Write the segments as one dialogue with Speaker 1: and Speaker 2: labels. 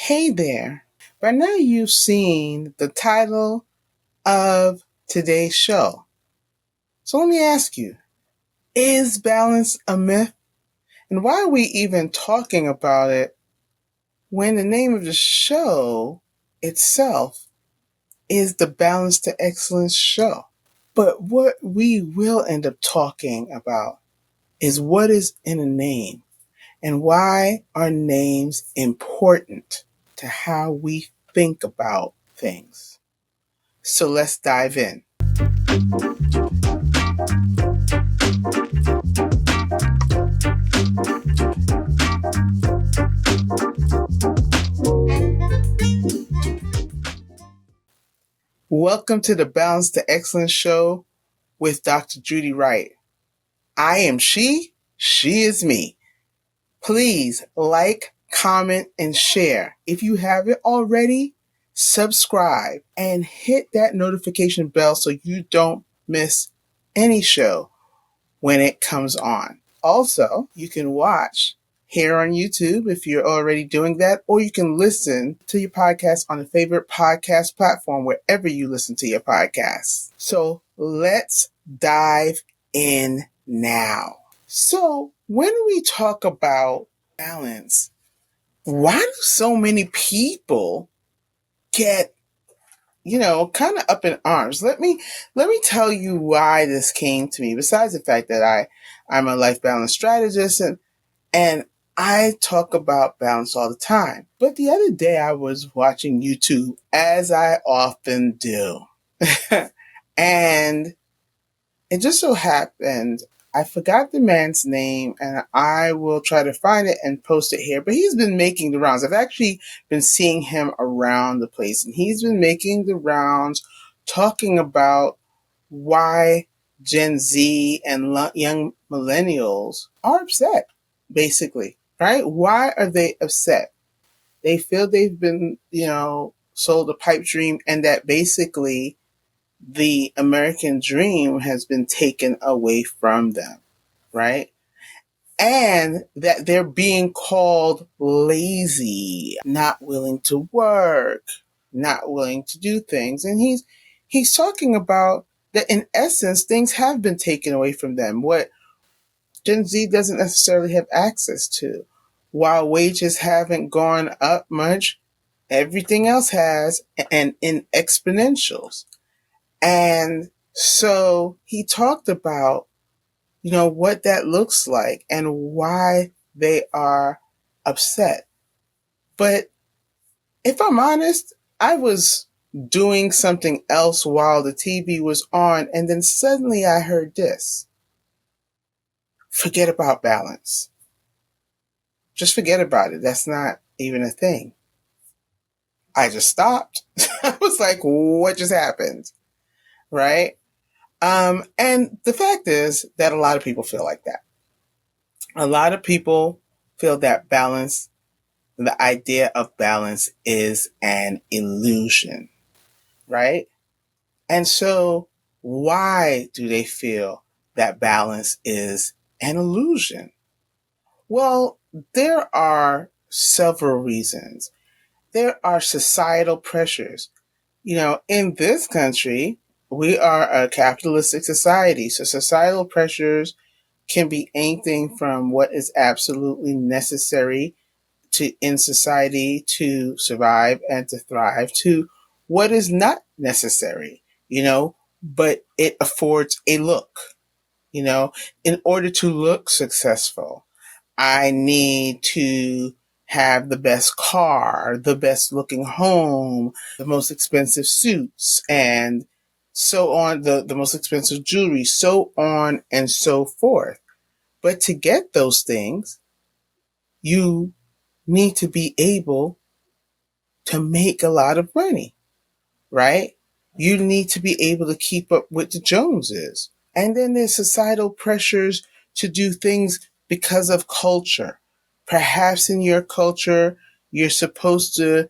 Speaker 1: Hey there. By now you've seen the title of today's show. So let me ask you, is balance a myth? And why are we even talking about it when the name of the show itself is the Balance to Excellence show? But what we will end up talking about is what is in a name and why are names important to how we think about things. So let's dive in. Welcome to the Balance to Excellence show with Dr. Judy Wright. I am she is me. Please like, comment, and share. If you haven't already, subscribe and hit that notification bell so you don't miss any show when it comes on. Also, you can watch here on YouTube if you're already doing that, or you can listen to your podcast on a favorite podcast platform wherever you listen to your podcasts. So let's dive in now. So when we talk about balance, why do so many people get kind of up in arms? Let me tell you why this came to me. Besides the fact that I'm a life balance strategist and I talk about balance all the time. But the other day I was watching YouTube, as I often do. And it just so happened, I forgot the man's name, and I will try to find it and post it here. But he's been making the rounds. I've actually been seeing him around the place, and he's been making the rounds talking about why Gen Z and young millennials are upset, basically, right? Why are they upset? They feel they've been, sold a pipe dream, and that basically the American dream has been taken away from them, right? And that they're being called lazy, not willing to work, not willing to do things. And he's talking about that in essence, things have been taken away from them. What Gen Z doesn't necessarily have access to. While wages haven't gone up much, everything else has, and in exponentials. And so he talked about, what that looks like and why they are upset. But if I'm honest, I was doing something else while the TV was on, and then suddenly I heard this. Forget about balance. Just forget about it. That's not even a thing. I just stopped. I was like, what just happened? Right? And the fact is that a lot of people feel like that. A lot of people feel that balance, the idea of balance is an illusion, right? And so why do they feel that balance is an illusion? Well, there are several reasons. There are societal pressures. In this country, we are a capitalistic society. So societal pressures can be anything from what is absolutely necessary in society to survive and to thrive to what is not necessary, but it affords a look. In order to look successful, I need to have the best car, the best looking home, the most expensive suits, and so on, the most expensive jewelry, so on and so forth. But to get those things, you need to be able to make a lot of money, right? You need to be able to keep up with the Joneses. And then there's societal pressures to do things because of culture. Perhaps in your culture, you're supposed to,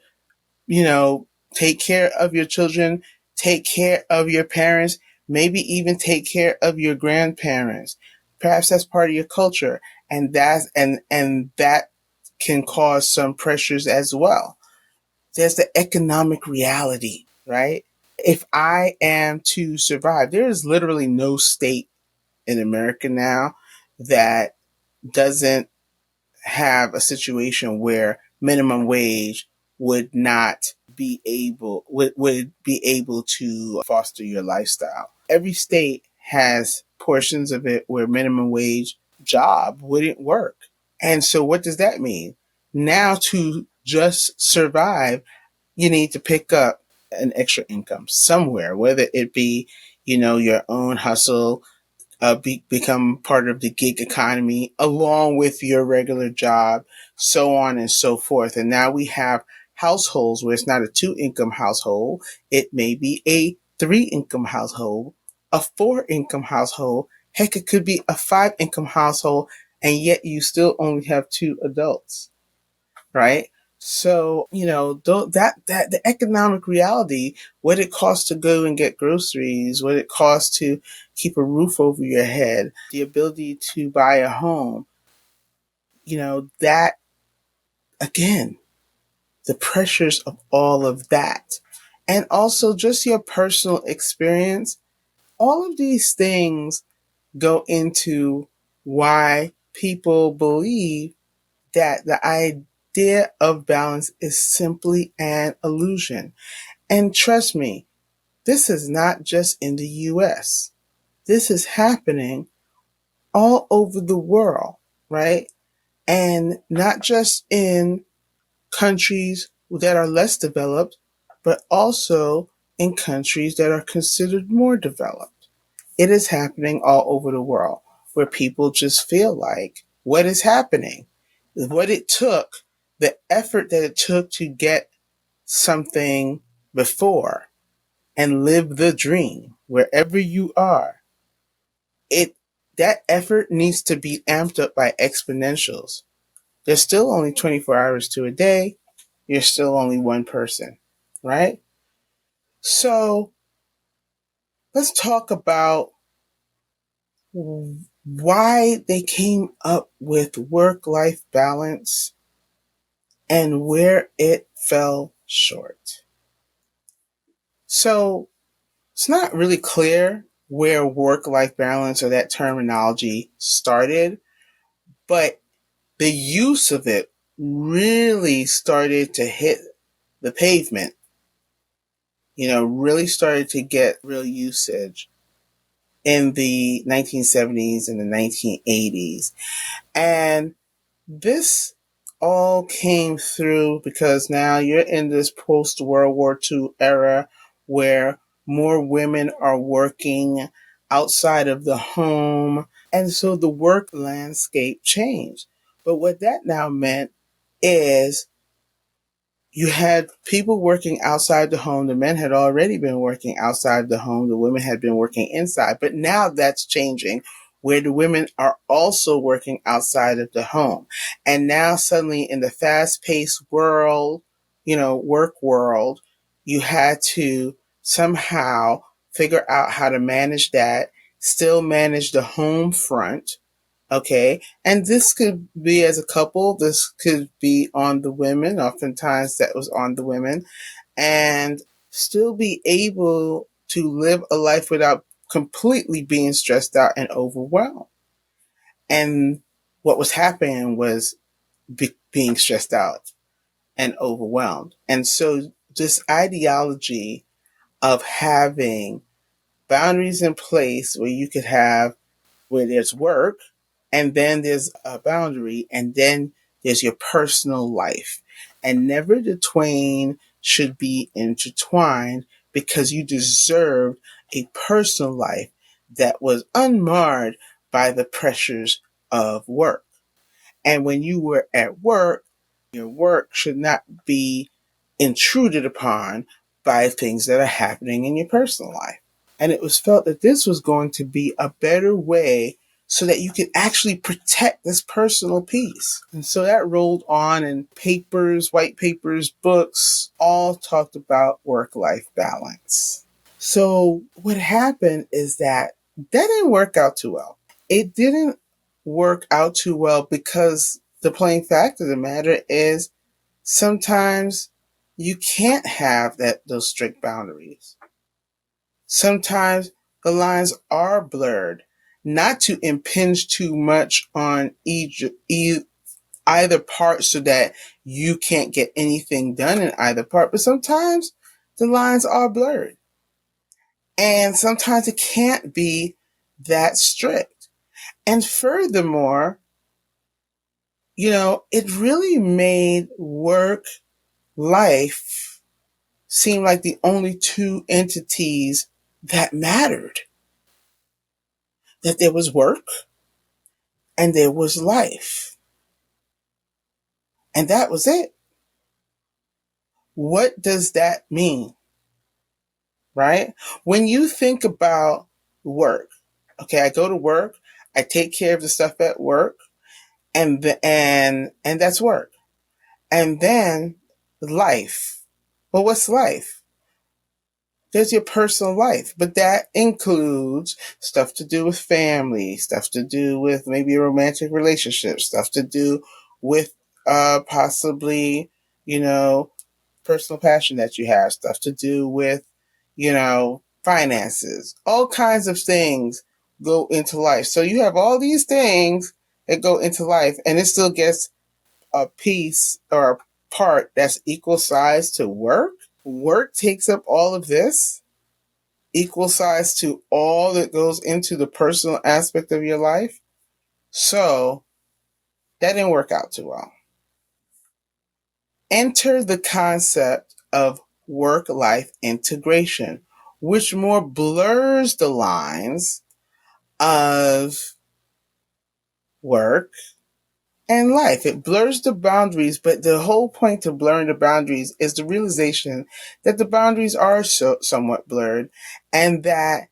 Speaker 1: take care of your children, take care of your parents, maybe even take care of your grandparents. Perhaps that's part of your culture. And that can cause some pressures as well. there's the economic reality, right? If I am to survive, there is literally no state in America now that doesn't have a situation where minimum wage would not be able would be able to foster your lifestyle. Every state has portions of it where minimum wage job wouldn't work. And so what does that mean? Now to just survive, you need to pick up an extra income somewhere, whether it be, your own hustle, become part of the gig economy along with your regular job, so on and so forth. And now we have households where it's not a 2-income household. It may be a 3-income household, a 4-income household. Heck, it could be a 5-income household, and yet you still only have 2 adults, right? So, that the economic reality, what it costs to go and get groceries, what it costs to keep a roof over your head, the ability to buy a home, that again, the pressures of all of that. And also just your personal experience. All of these things go into why people believe that the idea of balance is simply an illusion. And trust me, this is not just in the US. This is happening all over the world, right? And not just in countries that are less developed, but also in countries that are considered more developed. It is happening all over the world where people just feel like what is happening, what it took, the effort that it took to get something before and live the dream wherever you are. That effort needs to be amped up by exponentials. There's still only 24 hours to a day. You're still only one person, right? So let's talk about why they came up with work-life balance and where it fell short. So it's not really clear where work-life balance or that terminology started, but the use of it really started to hit the pavement, really started to get real usage in the 1970s and the 1980s. And this all came through because now you're in this post-World War II era where more women are working outside of the home. And so the work landscape changed. But what that now meant is you had people working outside the home. The men had already been working outside the home. The women had been working inside. But now that's changing where the women are also working outside of the home. And now suddenly in the fast-paced world, work world, you had to somehow figure out how to manage that, still manage the home front. Okay. And this could be as a couple. This could be on the women. Oftentimes that was on the women, and still be able to live a life without completely being stressed out and overwhelmed. And what was happening was being stressed out and overwhelmed. And so this ideology of having boundaries in place where there's work, and then there's a boundary, and then there's your personal life. And never the twain should be intertwined, because you deserved a personal life that was unmarred by the pressures of work. And when you were at work, your work should not be intruded upon by things that are happening in your personal life. And it was felt that this was going to be a better way so that you could actually protect this personal peace. And so that rolled on, and papers, white papers, books, all talked about work-life balance. So what happened is that didn't work out too well. It didn't work out too well because the plain fact of the matter is sometimes you can't have those strict boundaries. Sometimes the lines are blurred, not to impinge too much on either part so that you can't get anything done in either part, but sometimes the lines are blurred. And sometimes it can't be that strict. And furthermore, it really made work life seem like the only two entities that mattered. That there was work and there was life. And that was it. What does that mean? Right? When you think about work, okay, I go to work, I take care of the stuff at work, and that's work. And then life. Well, what's life? There's your personal life, but that includes stuff to do with family, stuff to do with maybe a romantic relationship, stuff to do with possibly, personal passion that you have, stuff to do with, finances. All kinds of things go into life. So you have all these things that go into life, and it still gets a piece or a part that's equal size to work. Work takes up all of this, equal size to all that goes into the personal aspect of your life. So that didn't work out too well. Enter the concept of work-life integration, which more blurs the lines of work and life. It blurs the boundaries, but the whole point of blurring the boundaries is the realization that the boundaries are somewhat blurred, and that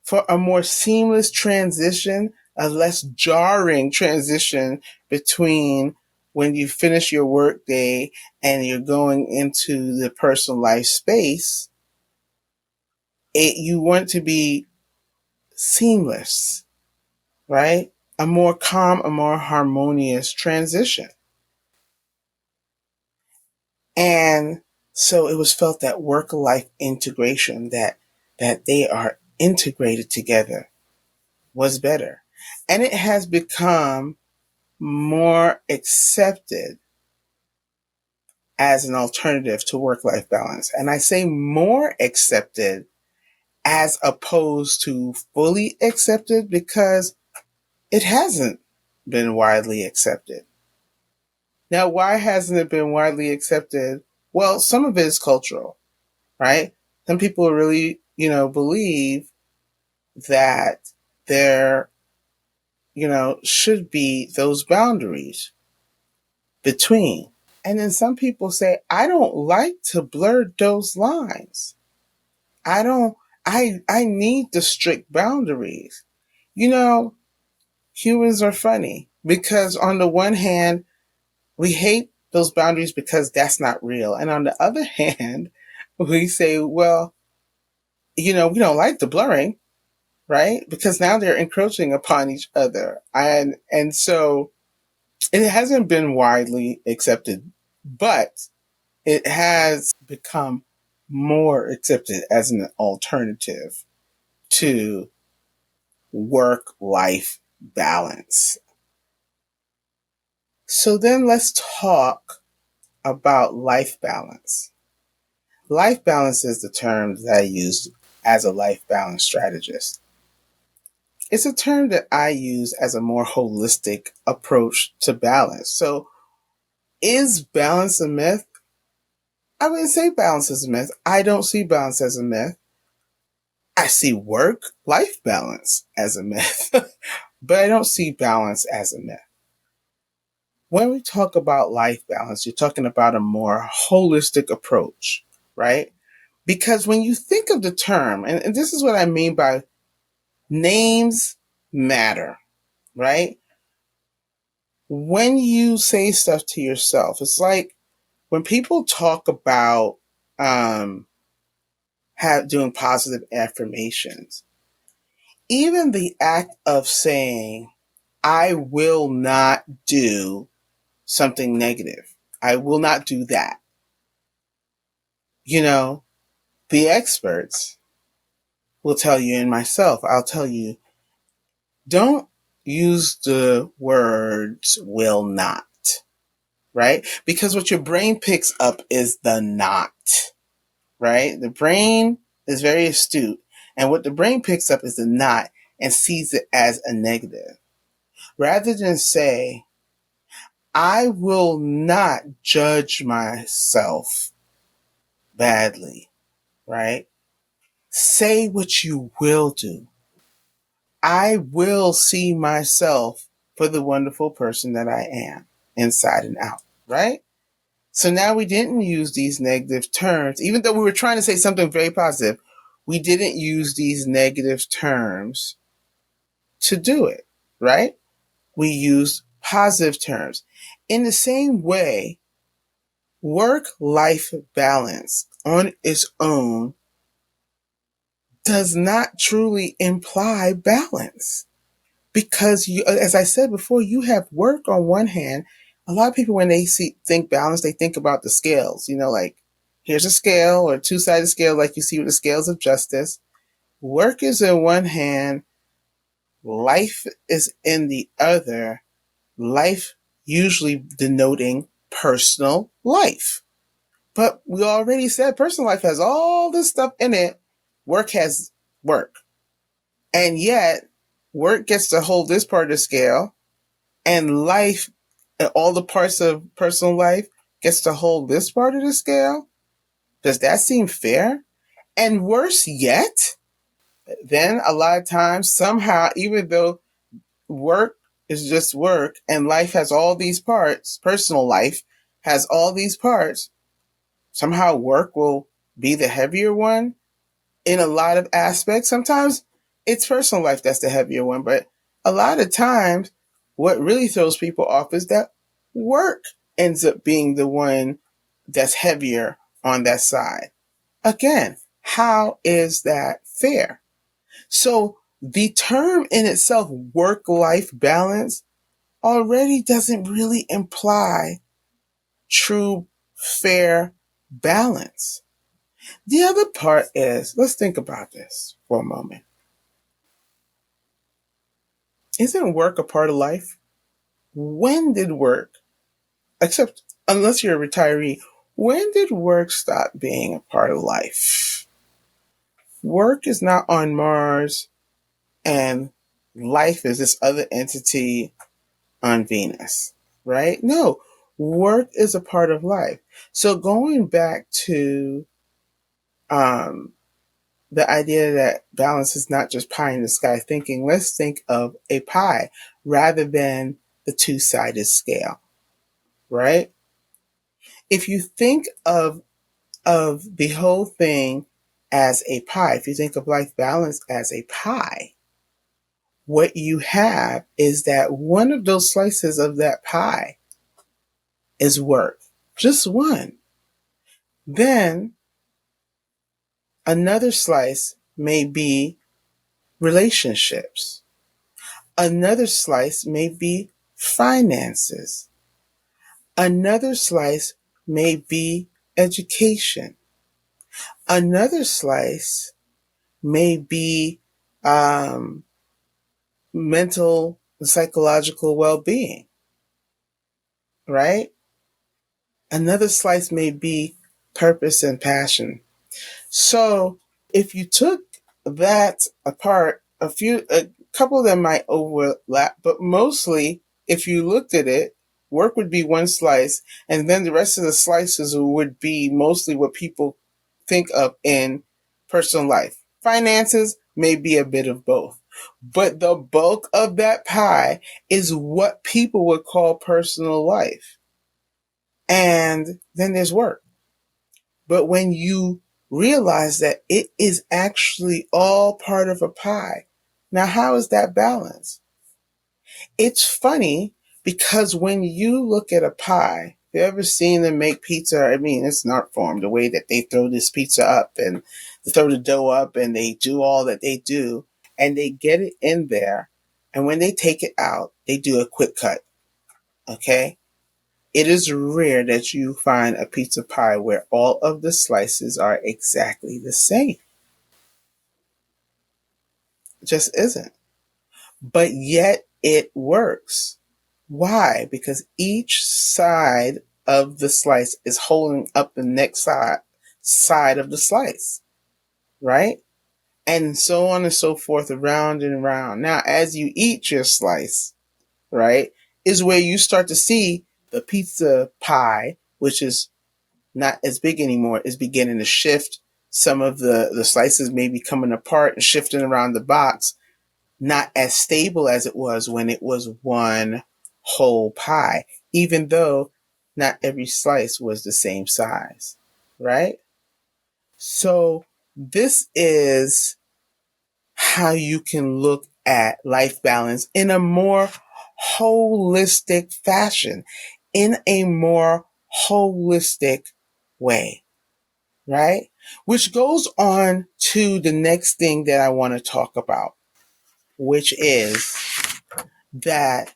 Speaker 1: for a more seamless transition, a less jarring transition between when you finish your work day and you're going into the personal life space, you want to be seamless, right? A more calm, a more harmonious transition. And so it was felt that work-life integration, that they are integrated together, was better. And it has become more accepted as an alternative to work-life balance. And I say more accepted as opposed to fully accepted because it hasn't been widely accepted. Now, why hasn't it been widely accepted? Well, some of it is cultural, right? Some people really, believe that there, should be those boundaries between. And then some people say, I don't like to blur those lines. I need the strict boundaries. Humans are funny because on the one hand, we hate those boundaries because that's not real. And on the other hand, we say, well, we don't like the blurring, right? Because now they're encroaching upon each other. And so it hasn't been widely accepted, but it has become more accepted as an alternative to work-life balance. So then let's talk about life balance. Life balance is the term that I use as a life balance strategist. It's a term that I use as a more holistic approach to balance. So is balance a myth? I wouldn't say balance is a myth. I don't see balance as a myth. I see work-life balance as a myth, but I don't see balance as a myth. When we talk about life balance, you're talking about a more holistic approach, right? Because when you think of the term, and this is what I mean by names matter, right? When you say stuff to yourself, it's like when people talk about doing positive affirmations, even the act of saying, I will not do something negative. I will not do that. You know, the experts will tell you, and myself, I'll tell you, don't use the words will not, right? Because what your brain picks up is the not, right? The brain is very astute. And what the brain picks up is the not and sees it as a negative. Rather than say, I will not judge myself badly, right? Say what you will do. I will see myself for the wonderful person that I am, inside and out, right? So now we didn't use these negative terms, even though we were trying to say something very positive, we didn't use these negative terms to do it, right? We used positive terms. In the same way, work-life balance on its own does not truly imply balance. Because you, as I said before, you have work on one hand. A lot of people, when they think balance, they think about the scales, like here's a scale or two-sided scale, like you see with the scales of justice. Work is in one hand, life is in the other. Life usually denoting personal life. But we already said personal life has all this stuff in it. Work has work. And yet, work gets to hold this part of the scale, and life, and all the parts of personal life, gets to hold this part of the scale? Does that seem fair? And worse yet, then a lot of times, somehow, even though work is just work and life has all these parts, personal life has all these parts, somehow work will be the heavier one in a lot of aspects. Sometimes it's personal life that's the heavier one, but a lot of times what really throws people off is that work ends up being the one that's heavier on that side. Again, how is that fair? So the term in itself, work-life balance, already doesn't really imply true, fair balance. The other part is, let's think about this for a moment. Isn't work a part of life? When did work, except unless you're a retiree, when did work stop being a part of life? Work is not on Mars and life is this other entity on Venus, right? No, work is a part of life. So going back to the idea that balance is not just pie in the sky thinking, let's think of a pie rather than the two-sided scale, right? If you think of the whole thing as a pie, if you think of life balance as a pie, what you have is that one of those slices of that pie is work, just one. Then another slice may be relationships. Another slice may be finances. Another slice may be education. Another slice may be mental and psychological well-being, right? Another slice may be purpose and passion. So if you took that apart, a couple of them might overlap, but mostly if you looked at it, work would be one slice, and then the rest of the slices would be mostly what people think of in personal life. Finances may be a bit of both, but the bulk of that pie is what people would call personal life. And then there's work. But when you realize that it is actually all part of a pie, now how is that balanced? It's funny because when you look at a pie, have you ever seen them make pizza? I mean, it's an art form, the way that they throw this pizza up and they throw the dough up and they do all that they do and they get it in there. And when they take it out, they do a quick cut. Okay. It is rare that you find a pizza pie where all of the slices are exactly the same. It just isn't. But yet it works. Why? Because each side of the slice is holding up the next side of the slice, right? And so on and so forth, around and around. Now, as you eat your slice, right, is where you start to see the pizza pie, which is not as big anymore, is beginning to shift. Some of the slices may be coming apart and shifting around the box, not as stable as it was when it was one whole pie, even though not every slice was the same size, right? So this is how you can look at life balance in a more holistic fashion, in a more holistic way, right? Which goes on to the next thing that I want to talk about, which is that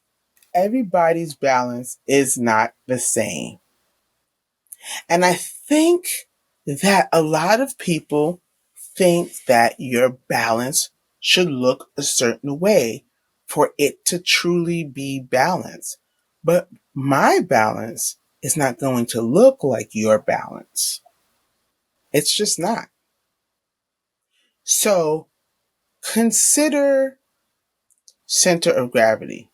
Speaker 1: everybody's balance is not the same. And I think that a lot of people think that your balance should look a certain way for it to truly be balanced. But my balance is not going to look like your balance. It's just not. So consider center of gravity.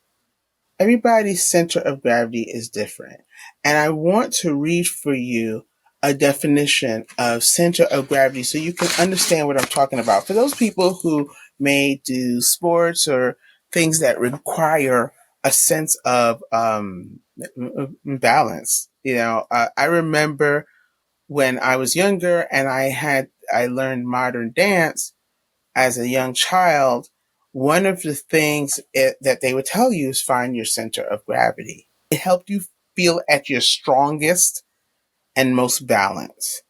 Speaker 1: Everybody's center of gravity is different. And I want to read for you a definition of center of gravity so you can understand what I'm talking about. For those people who may do sports or things that require a sense of balance, I remember when I was younger and I learned modern dance as a young child. One of the things that they would tell you is find your center of gravity. It helped you feel at your strongest and most balanced.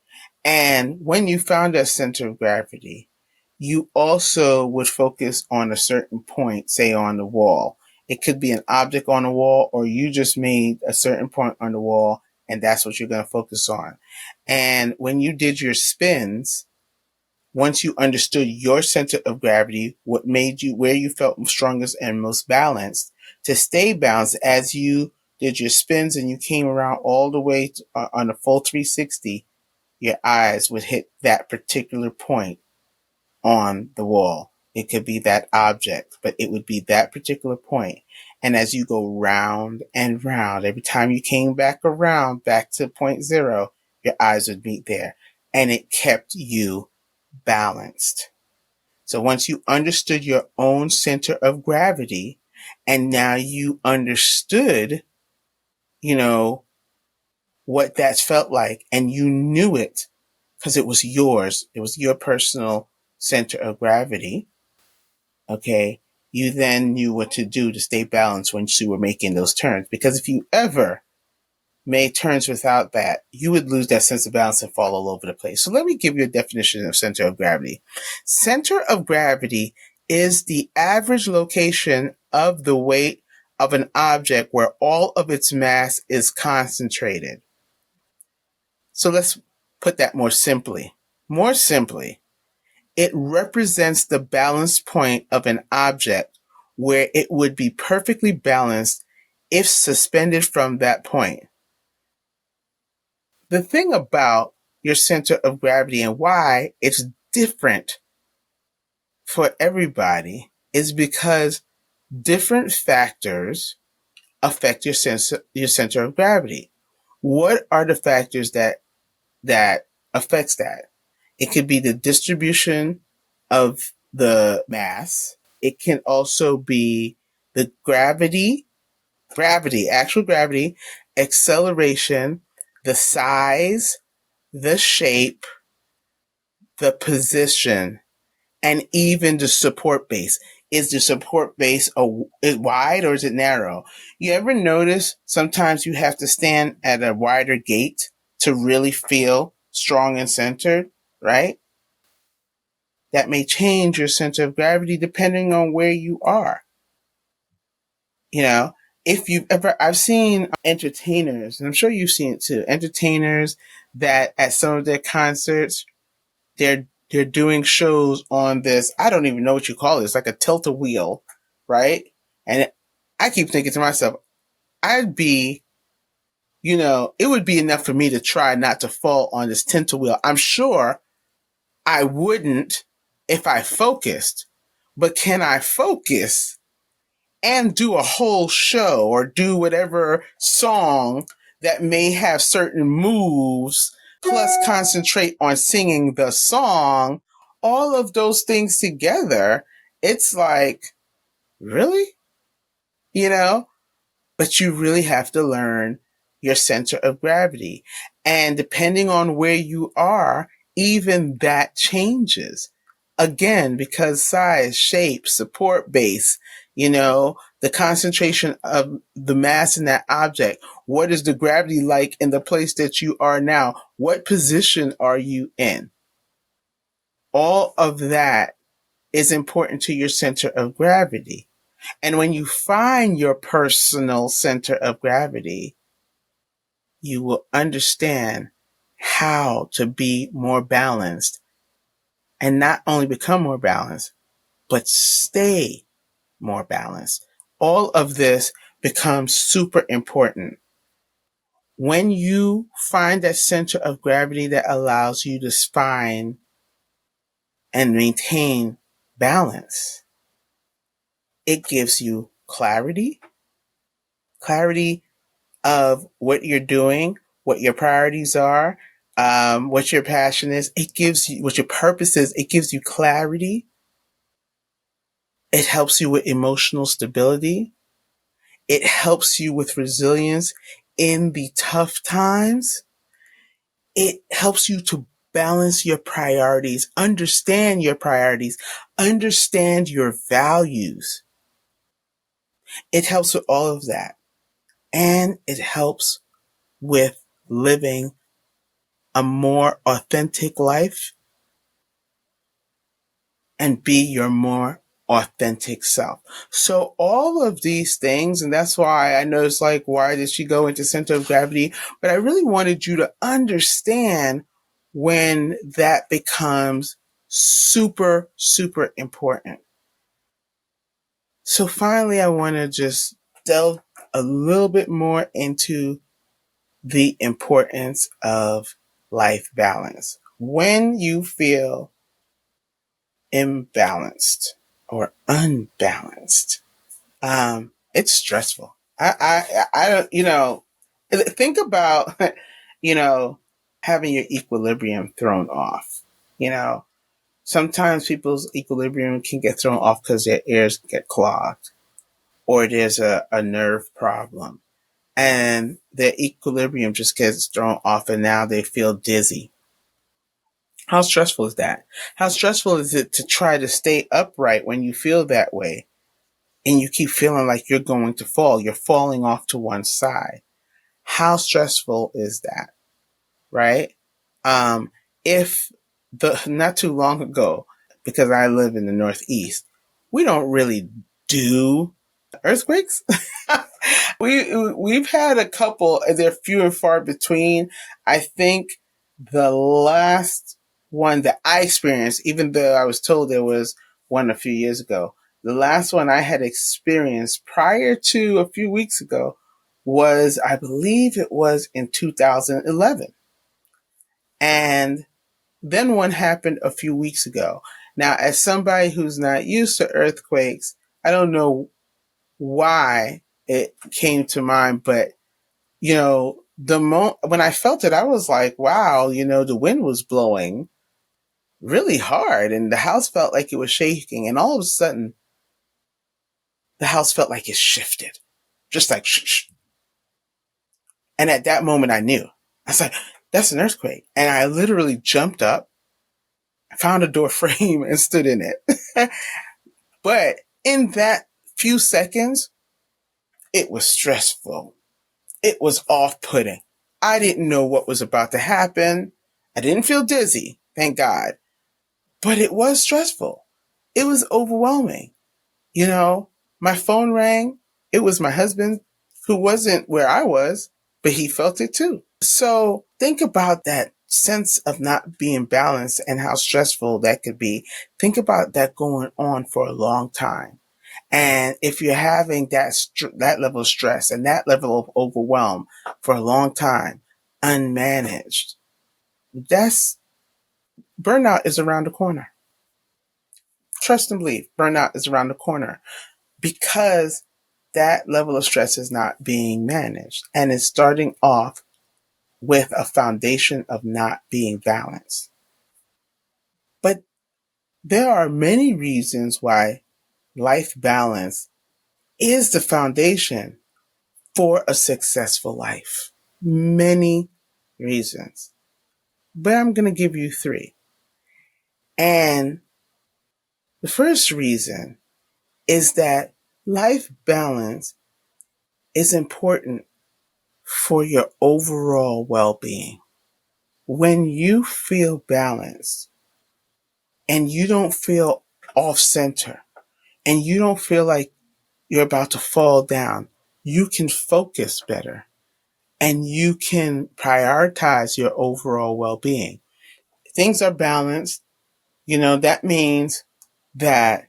Speaker 1: And when you found that center of gravity, you also would focus on a certain point, say on the wall. It could be an object on the wall, or you just made a certain point on the wall, and that's what you're going to focus on. And when you did your spins, once you understood your center of gravity, what made you, where you felt strongest and most balanced, to stay balanced as you did your spins and you came around all the way to, on a full 360, your eyes would hit that particular point on the wall. It could be that object, but it would be that particular point. And as you go round and round, every time you came back around, back to point zero, your eyes would meet there. And it kept you balanced. So once you understood your own center of gravity, and now you understood, what that felt like, and you knew it because it was yours, it was your personal center of gravity. Okay. You then knew what to do to stay balanced once you were making those turns. Because if you ever made turns without that, you would lose that sense of balance and fall all over the place. So let me give you a definition of center of gravity. Center of gravity is the average location of the weight of an object where all of its mass is concentrated. So let's put that more simply. More simply, it represents the balance point of an object where it would be perfectly balanced if suspended from that point. The thing about your center of gravity and why it's different for everybody is because different factors affect your center of gravity. What are the factors that affects that? It could be the distribution of the mass. It can also be the actual gravity, acceleration, the size, the shape, the position, and even the support base. Is the support base wide or is it narrow? You ever notice sometimes you have to stand at a wider gate to really feel strong and centered, right? That may change your center of gravity depending on where you are. if you've ever, I've seen entertainers, and I'm sure you've seen it too, entertainers that at some of their concerts, they're doing shows on this, I don't even know what you call this, like a tilt-a-wheel, right? And I keep thinking to myself, I'd be, it would be enough for me to try not to fall on this tilt-a-wheel. I'm sure I wouldn't if I focused, but can I focus and do a whole show or do whatever song that may have certain moves, plus concentrate on singing the song, all of those things together? It's like, really? You know? But you really have to learn your center of gravity. And depending on where you are, even that changes. Again, because size, shape, support base, the concentration of the mass in that object. What is the gravity like in the place that you are now? What position are you in? All of that is important to your center of gravity. And when you find your personal center of gravity, you will understand how to be more balanced, and not only become more balanced, but stay more balanced. All of this becomes super important. When you find that center of gravity that allows you to find and maintain balance, it gives you clarity of what you're doing, what your priorities are, what your passion is. It gives you what your purpose is. It gives you clarity. It helps you with emotional stability. It helps you with resilience in the tough times. It helps you to balance your priorities, understand your priorities, understand your values. It helps with all of that. And it helps with living a more authentic life and be your more authentic self. So all of these things, and that's why I know it's like, why did she go into center of gravity? But I really wanted you to understand when that becomes super, super important. So finally, I want to just delve a little bit more into the importance of life balance. When you feel imbalanced or unbalanced, it's stressful. I don't, think about, having your equilibrium thrown off. Sometimes people's equilibrium can get thrown off because their ears get clogged or there's a nerve problem and their equilibrium just gets thrown off and now they feel dizzy. How stressful is that? How stressful is it to try to stay upright when you feel that way and you keep feeling like you're going to fall? You're falling off to one side. How stressful is that? Right? If not too long ago, because I live in the Northeast, we don't really do earthquakes. We've had a couple, they're few and far between. I think the last one that I experienced, even though I was told there was one a few years ago, the last one I had experienced prior to a few weeks ago was, I believe it was in 2011. And then one happened a few weeks ago. Now, as somebody who's not used to earthquakes, I don't know why it came to mind, but when I felt it, I was like, wow, the wind was blowing really hard and the house felt like it was shaking. And all of a sudden, the house felt like it shifted, just like, shh. And at that moment, I knew. I was like, that's an earthquake. And I literally jumped up, found a door frame and stood in it. But in that few seconds, it was stressful. It was off-putting. I didn't know what was about to happen. I didn't feel dizzy, thank God. But it was stressful. It was overwhelming. My phone rang. It was my husband who wasn't where I was, but he felt it too. So think about that sense of not being balanced and how stressful that could be. Think about that going on for a long time. And if you're having that level of stress and that level of overwhelm for a long time, unmanaged, that's burnout is around the corner. Trust and believe, burnout is around the corner because that level of stress is not being managed and it's starting off with a foundation of not being balanced. But there are many reasons why life balance is the foundation for a successful life. Many reasons. But I'm going to give you three. And the first reason is that life balance is important for your overall well-being. When you feel balanced and you don't feel off center and you don't feel like you're about to fall down, you can focus better and you can prioritize your overall well-being. Things are balanced. That means that,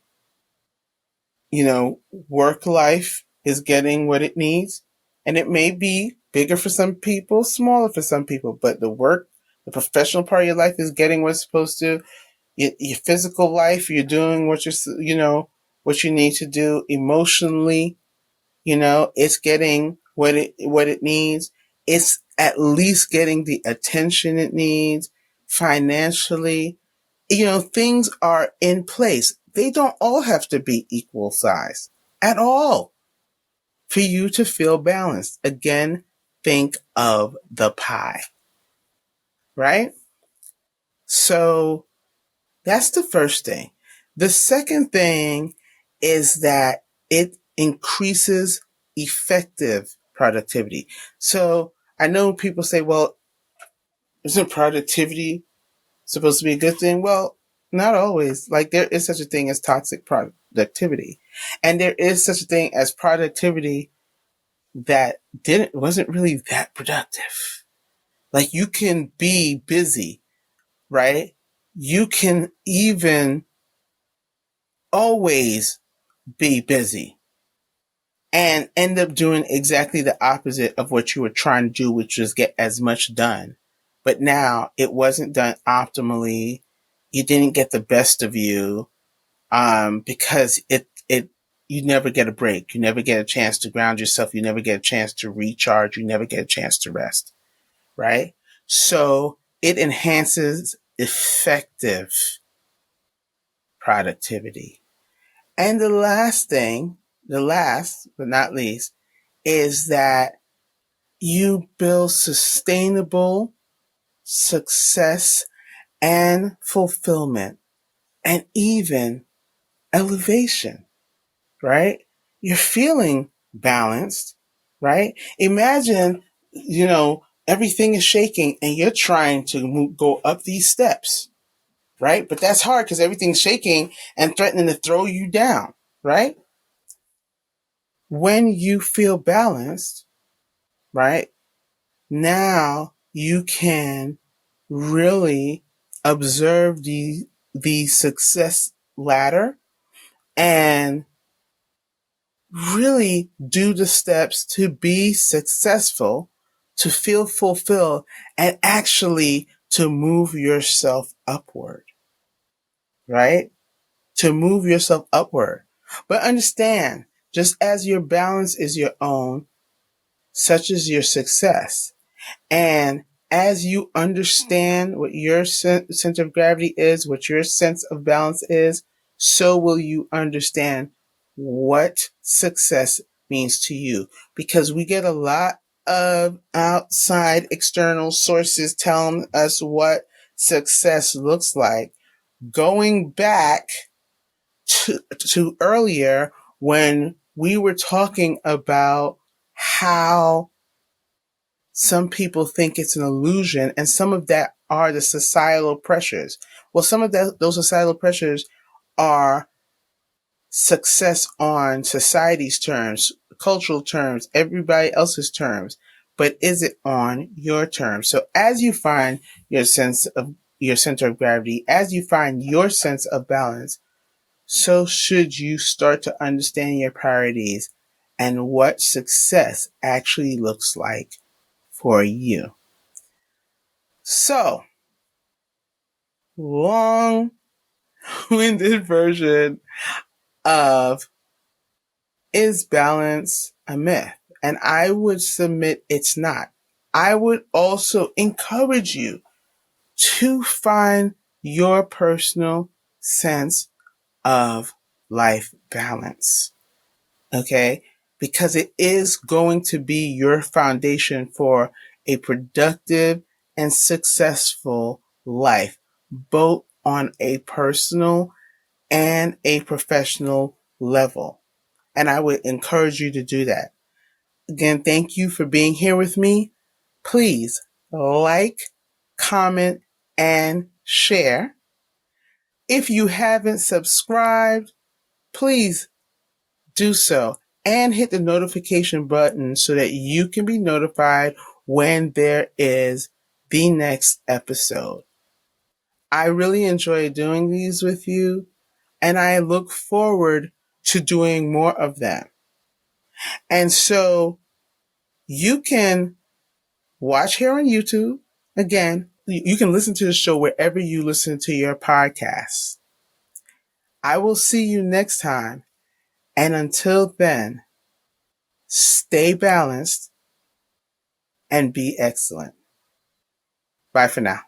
Speaker 1: work life is getting what it needs. And it may be bigger for some people, smaller for some people, but the professional part of your life is getting what it's supposed to. Your physical life, you're doing what you need to do emotionally. It's getting what it needs. It's at least getting the attention it needs financially. Things are in place. They don't all have to be equal size at all for you to feel balanced. Again, think of the pie, right? So that's the first thing. The second thing is that it increases effective productivity. So I know people say, well, isn't productivity supposed to be a good thing? Well, not always. Like there is such a thing as toxic productivity. And there is such a thing as productivity that wasn't really that productive. Like you can be busy, right? You can even always be busy and end up doing exactly the opposite of what you were trying to do, which was get as much done. But now it wasn't done optimally. You didn't get the best of you, because you never get a break. You never get a chance to ground yourself. You never get a chance to recharge. You never get a chance to rest, right? So it enhances effective productivity. And the last but not least, is that you build sustainable success and fulfillment and even elevation, right? You're feeling balanced, right? Imagine, everything is shaking and you're trying to go up these steps, right? But that's hard because everything's shaking and threatening to throw you down, right? When you feel balanced, right, now you can really observe the success ladder and really do the steps to be successful, to feel fulfilled, and actually to move yourself upward, right? To move yourself upward. But understand, just as your balance is your own, such is your success. And as you understand what your center of gravity is, what your sense of balance is, so will you understand what success means to you. Because we get a lot of outside external sources telling us what success looks like. Going back to earlier when we were talking about how some people think it's an illusion, and some of that are the societal pressures. Well, some of those societal pressures are success on society's terms, cultural terms, everybody else's terms, but is it on your terms? So as you find your sense of your center of gravity, as you find your sense of balance, so should you start to understand your priorities and what success actually looks like for you. So, long-winded version of, is balance a myth? And I would submit it's not. I would also encourage you to find your personal sense of life balance. Okay? Because it is going to be your foundation for a productive and successful life, both on a personal and a professional level. And I would encourage you to do that. Again, thank you for being here with me. Please like, comment, and share. If you haven't subscribed, please do so and hit the notification button so that you can be notified when there is the next episode. I really enjoy doing these with you, and I look forward to doing more of them. And so you can watch here on YouTube. Again, you can listen to the show wherever you listen to your podcasts. I will see you next time. And until then, stay balanced and be excellent. Bye for now.